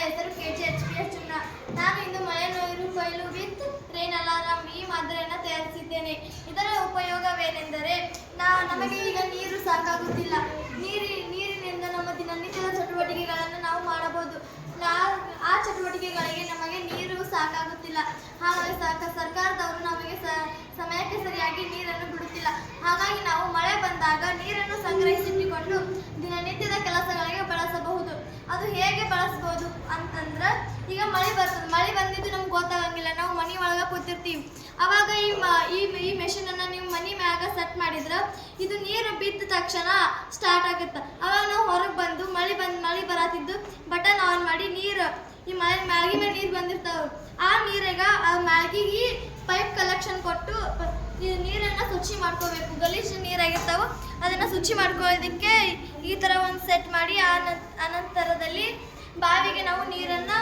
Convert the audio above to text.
ಹೆಸರು KGHPS ಚುನ್ನ. ನಾನು ಇಂದು ಮಳೆ ನೀರು ಕೊಯ್ಲು ವಿತ್ ರೇನ್ ಅಲಾರಾಮ್ ಈ ಮಾದರಿಯನ್ನು ತಯಾರಿಸಿದ್ದೇನೆ. ಇದರ ಉಪಯೋಗವೇನೆಂದರೆ ನಮಗೆ ಈಗ ನೀರು ಸಾಕಾಗುತ್ತಿಲ್ಲ. ನೀರಿನಿಂದ ನಮ್ಮ ದಿನನಿತ್ಯದ ಚಟುವಟಿಕೆಗಳನ್ನು ನಾವು ಮಾಡಬಹುದು. ಆ ಚಟುವಟಿಕೆಗಳಿಗೆ ನಮಗೆ ನೀರು ಸಾಕಾಗುತ್ತಿಲ್ಲ. ಹಾಗಾಗಿ ಸರ್ಕಾರದವರು ನಮಗೆ ಸಮಯಕ್ಕೆ ಸರಿಯಾಗಿ ನೀರನ್ನು ಬಿಡುತ್ತಿಲ್ಲ. ಹಾಗಾಗಿ ನಾವು ಮಳೆ ಬಂದಾಗ ನೀರನ್ನು ಸಂಗ್ರಹಿಸಿಟ್ಟುಕೊಂಡು ದಿನನಿತ್ಯದ ಕೆಲಸಗಳಿಗೆ ಬಳಸಬಹುದು. ಅದು ಹೇಗೆ ಬಳಸಬಹುದು ಅಂತಂದ್ರೆ, ಈಗ ಮಳೆ ಬಂದಿದ್ದು ನಮ್ಗೆ ಗೊತ್ತಾಗಂಗಿಲ್ಲ. ನಾವು ಮನೆ ಒಳಗೆ ಕೂತಿರ್ತೀವಿ. ಅವಾಗ ಈ ಮೆಷಿನ್ ಅನ್ನ ನೀವು ಮನೆ ಮ್ಯಾಗ ಸೆಟ್ ಮಾಡಿದ್ರೆ ಇದು ನೀರು ಬಿದ್ದ ತಕ್ಷಣ ಸ್ಟಾರ್ಟ್ ಆಗುತ್ತೆ. ಅವಾಗ ನಾವು ಹೊರಗೆ ಬಂದು ಮಳೆ ಬರತ್ತಿದ್ದು ಬಟನ್ ಆನ್ ಮಾಡಿ ಈ ಮ್ಯಾಗಿ ಮೇಲೆ ನೀರು ಬಂದಿರ್ತಾವೆ. ಆ ನೀರಿಗೆ ಮ್ಯಾಗಿಗೆ ಪೈಪ್ ಕಲೆಕ್ಷನ್ ಕೊಟ್ಟು ಈ ನೀರನ್ನ ಶುಚಿ ಮಾಡ್ಕೋಬೇಕು. ಗಲೀಜು ನೀರಾಗಿರ್ತಾವ ಅದನ್ನ ಶುಚಿ ಮಾಡ್ಕೊಳ್ಳೋದಕ್ಕೆ ಈ ತರ ಒಂದು ಸೆಟ್ ಮಾಡಿ ಅನಂತರದಲ್ಲಿ ಬಾವಿಗೆ ನಾವು ನೀರನ್ನ